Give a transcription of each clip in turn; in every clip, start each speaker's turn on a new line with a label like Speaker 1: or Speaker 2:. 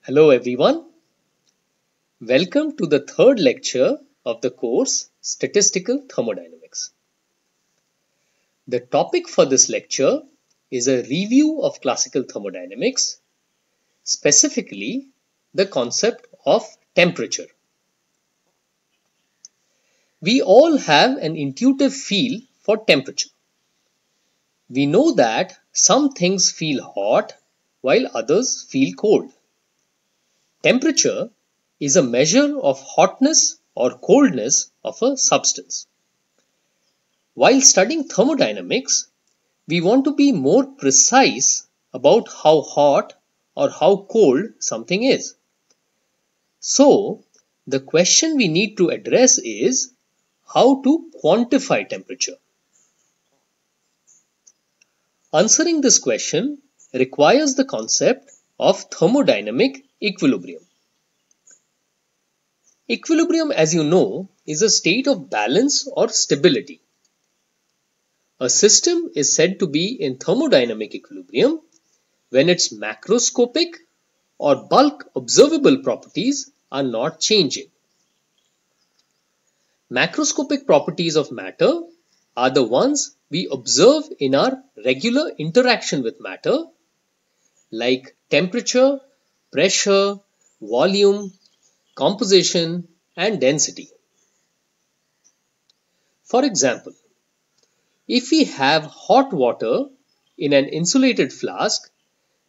Speaker 1: Hello everyone. Welcome to the third lecture of the course Statistical Thermodynamics. The topic for this lecture is a review of classical thermodynamics, specifically the concept of temperature. We all have an intuitive feel for temperature. We know that some things feel hot while others feel cold. Temperature is a measure of hotness or coldness of a substance. While studying thermodynamics, we want to be more precise about how hot or how cold something is. So, the question we need to address is how to quantify temperature. Answering this question requires the concept of thermodynamic equilibrium. Equilibrium, as you know, is a state of balance or stability. A system is said to be in thermodynamic equilibrium when its macroscopic or bulk observable properties are not changing. Macroscopic properties of matter are the ones we observe in our regular interaction with matter, like temperature, pressure, volume, composition, and density. For example, if we have hot water in an insulated flask,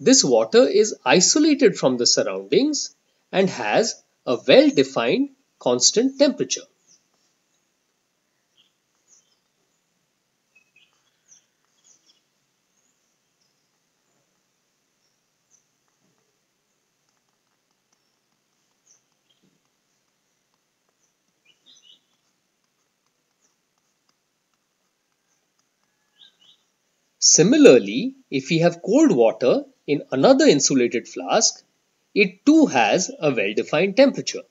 Speaker 1: this water is isolated from the surroundings and has a well-defined constant temperature. Similarly, if we have cold water in another insulated flask, it too has a well-defined temperature.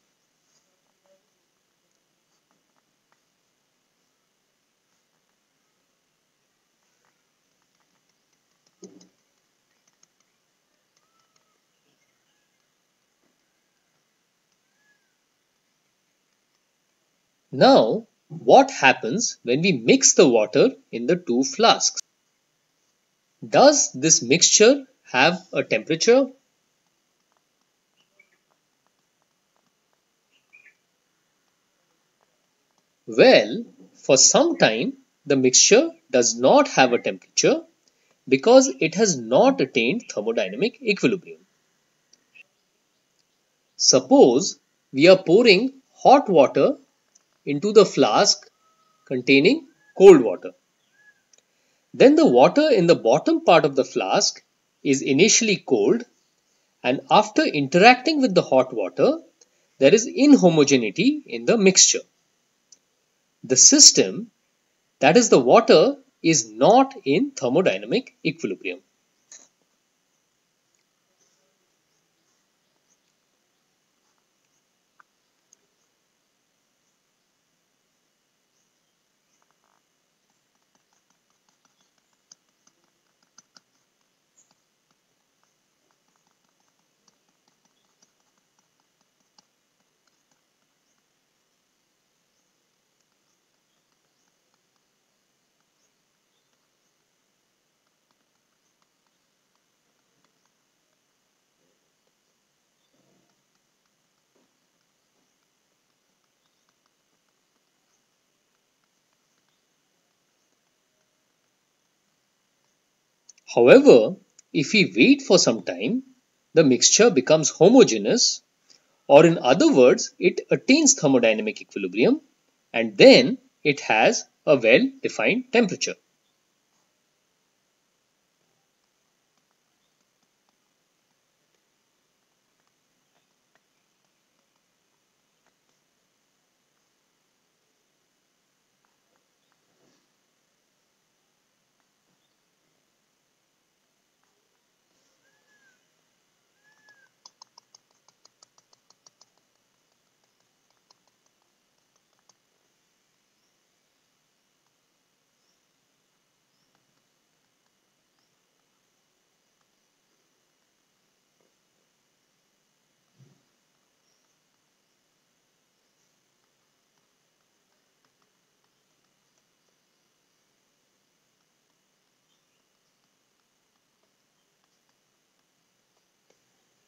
Speaker 1: Now, what happens when we mix the water in the two flasks? Does this mixture have a temperature? Well, for some time, the mixture does not have a temperature because it has not attained thermodynamic equilibrium. Suppose we are pouring hot water into the flask containing cold water. Then the water in the bottom part of the flask is initially cold, and after interacting with the hot water, there is inhomogeneity in the mixture. The system, that is the water, is not in thermodynamic equilibrium. However, if we wait for some time, the mixture becomes homogeneous, or in other words, it attains thermodynamic equilibrium, and then it has a well-defined temperature.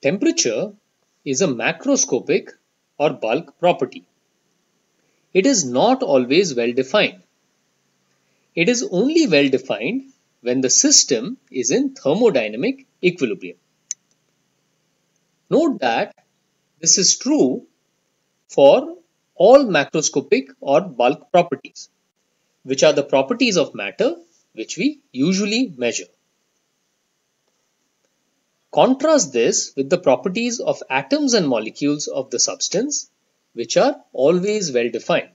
Speaker 1: Temperature is a macroscopic or bulk property. It is not always well defined. It is only well defined when the system is in thermodynamic equilibrium. Note that this is true for all macroscopic or bulk properties, which are the properties of matter which we usually measure. Contrast this with the properties of atoms and molecules of the substance, which are always well defined.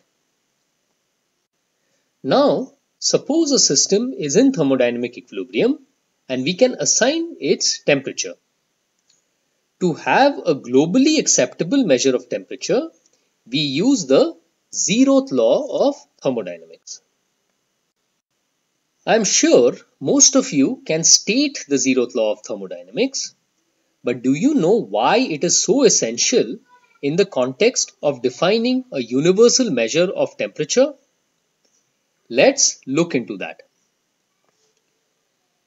Speaker 1: Now, suppose a system is in thermodynamic equilibrium and we can assign its temperature. To have a globally acceptable measure of temperature, we use the zeroth law of thermodynamics. I am sure most of you can state the zeroth law of thermodynamics, but do you know why it is so essential in the context of defining a universal measure of temperature? Let's look into that.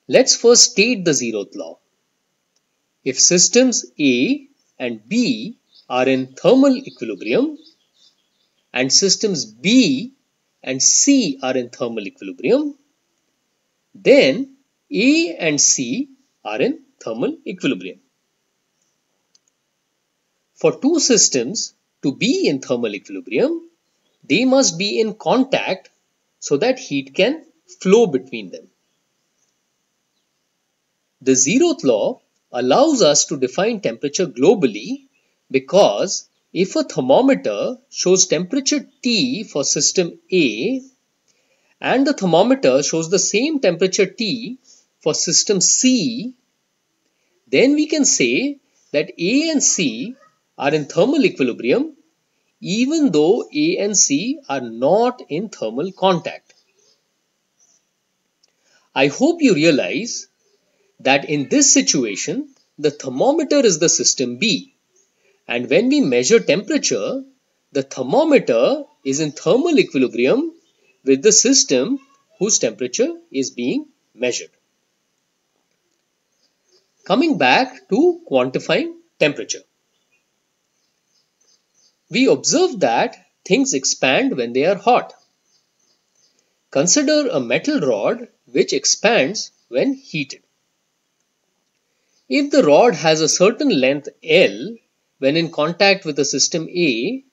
Speaker 1: Let's first state the zeroth law. If systems A and B are in thermal equilibrium and systems B and C are in thermal equilibrium, then A and C are in thermal equilibrium. For two systems to be in thermal equilibrium, they must be in contact so that heat can flow between them. The zeroth law allows us to define temperature globally because if a thermometer shows temperature T for system A and the thermometer shows the same temperature T for system C, then we can say that A and C are in thermal equilibrium even though A and C are not in thermal contact. I hope you realize that in this situation, the thermometer is the system B, and when we measure temperature, the thermometer is in thermal equilibrium with the system whose temperature is being measured. Coming back to quantifying temperature. We observe that things expand when they are hot. Consider a metal rod which expands when heated. If the rod has a certain length L when in contact with a system A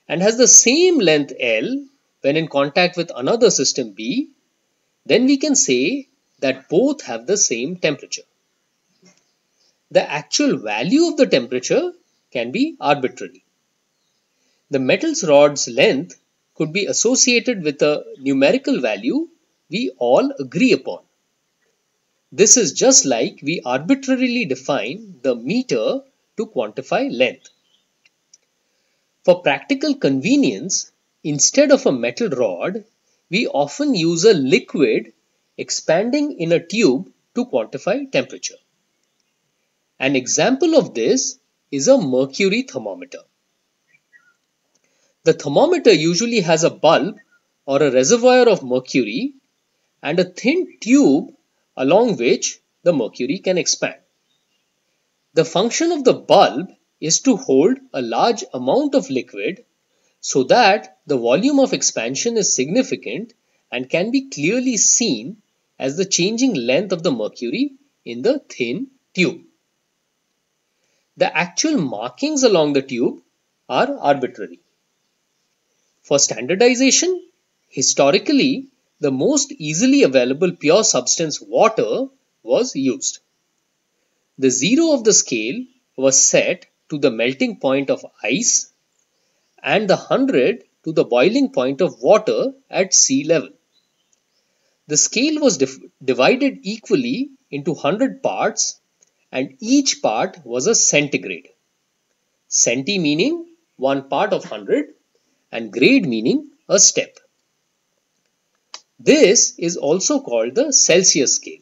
Speaker 1: and has the same length L when in contact with another system B, then we can say that both have the same temperature. The actual value of the temperature can be arbitrary. The metal rod's length could be associated with a numerical value we all agree upon. This is just like we arbitrarily define the meter to quantify length. For practical convenience, instead of a metal rod, we often use a liquid expanding in a tube to quantify temperature. An example of this is a mercury thermometer. The thermometer usually has a bulb or a reservoir of mercury and a thin tube along which the mercury can expand. The function of the bulb is to hold a large amount of liquid so that the volume of expansion is significant and can be clearly seen as the changing length of the mercury in the thin tube. The actual markings along the tube are arbitrary. For standardization, historically, the most easily available pure substance water was used. The 0 of the scale was set to the melting point of ice and the 100 to the boiling point of water at sea level. The scale was divided equally into 100 parts and each part was a centigrade. Centi meaning 1 part of 100 and grade meaning a step. This is also called the Celsius scale.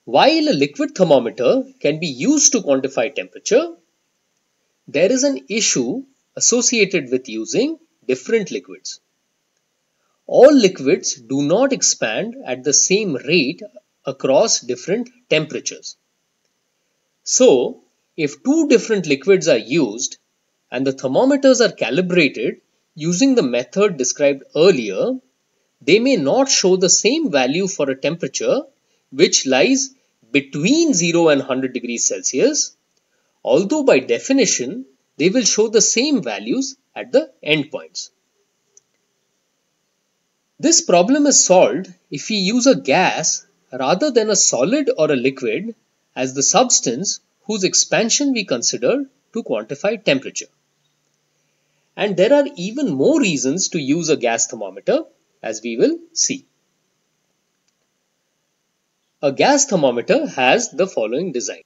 Speaker 1: While a liquid thermometer can be used to quantify temperature, there is an issue associated with using different liquids. All liquids do not expand at the same rate across different temperatures. So, if two different liquids are used and the thermometers are calibrated using the method described earlier, they may not show the same value for a temperature which lies between 0 and 100 degrees Celsius, although by definition they will show the same values at the endpoints. This problem is solved if we use a gas rather than a solid or a liquid as the substance whose expansion we consider to quantify temperature. And there are even more reasons to use a gas thermometer, as we will see. A gas thermometer has the following design.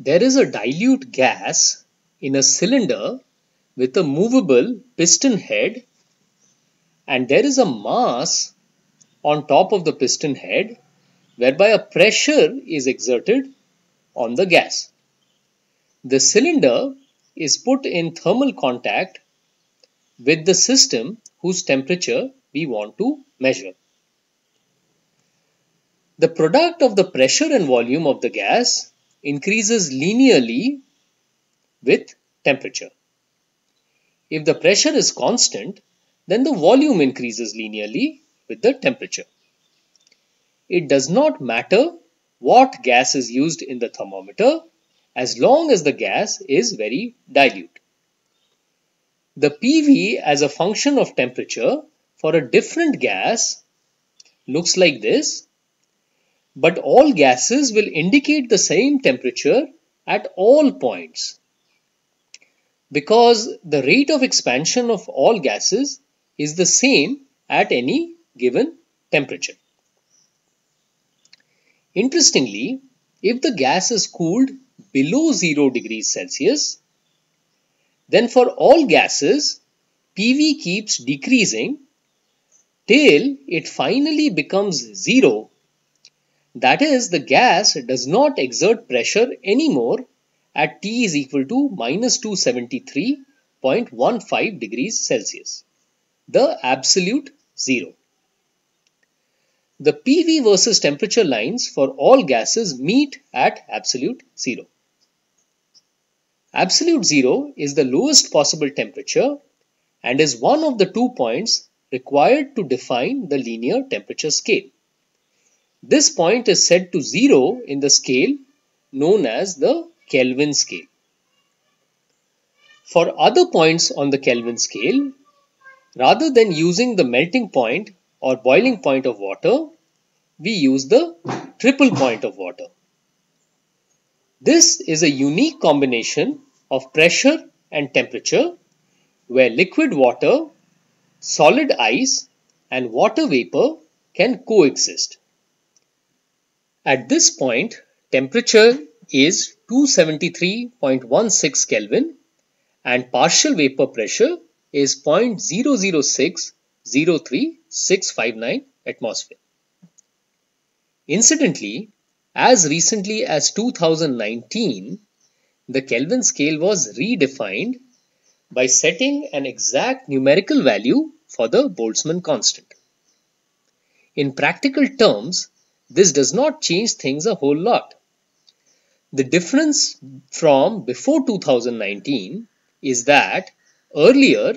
Speaker 1: There is a dilute gas in a cylinder with a movable piston head, and there is a mass on top of the piston head whereby a pressure is exerted on the gas. The cylinder is put in thermal contact with the system whose temperature we want to measure. The product of the pressure and volume of the gas increases linearly with temperature. If the pressure is constant, then the volume increases linearly with the temperature. It does not matter what gas is used in the thermometer as long as the gas is very dilute. The PV as a function of temperature for a different gas looks like this, but all gases will indicate the same temperature at all points because the rate of expansion of all gases is the same at any given temperature. Interestingly, if the gas is cooled below 0 degrees Celsius, then for all gases, PV keeps decreasing till it finally becomes 0. That is, the gas does not exert pressure anymore at T is equal to minus 273.15 degrees Celsius, the absolute 0. The PV versus temperature lines for all gases meet at absolute 0. Absolute 0 is the lowest possible temperature and is one of the 2 points required to define the linear temperature scale. This point is set to 0 in the scale known as the Kelvin scale. For other points on the Kelvin scale, rather than using the melting point or boiling point of water, we use the triple point of water. This is a unique combination of pressure and temperature where liquid water, solid ice, and water vapor can coexist. At this point, temperature is 273.16 Kelvin and partial vapor pressure is 0.00603659 atmosphere. Incidentally, as recently as 2019, the Kelvin scale was redefined by setting an exact numerical value for the Boltzmann constant. In practical terms, this does not change things a whole lot. The difference from before 2019 is that earlier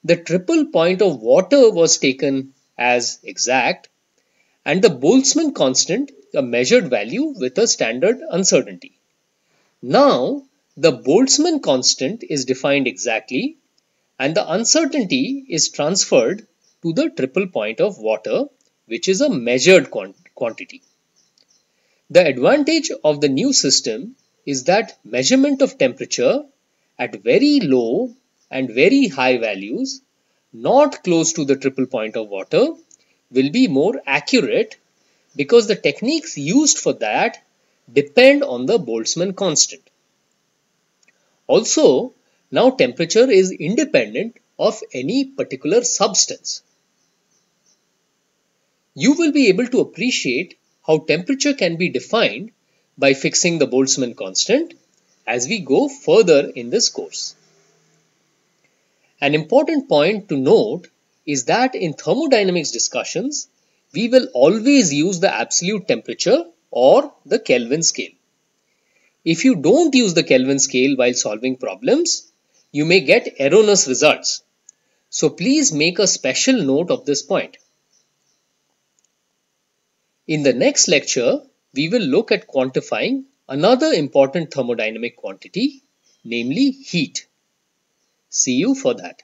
Speaker 1: The triple point of water was taken as exact, and the Boltzmann constant a measured value with a standard uncertainty. Now, the Boltzmann constant is defined exactly, and the uncertainty is transferred to the triple point of water, which is a measured quantity. The advantage of the new system is that measurement of temperature at very low and very high values, not close to the triple point of water, will be more accurate because the techniques used for that depend on the Boltzmann constant. Also, now temperature is independent of any particular substance. You will be able to appreciate how temperature can be defined by fixing the Boltzmann constant as we go further in this course. An important point to note is that in thermodynamics discussions, we will always use the absolute temperature or the Kelvin scale. If you don't use the Kelvin scale while solving problems, you may get erroneous results. So please make a special note of this point. In the next lecture, we will look at quantifying another important thermodynamic quantity, namely heat. See you for that.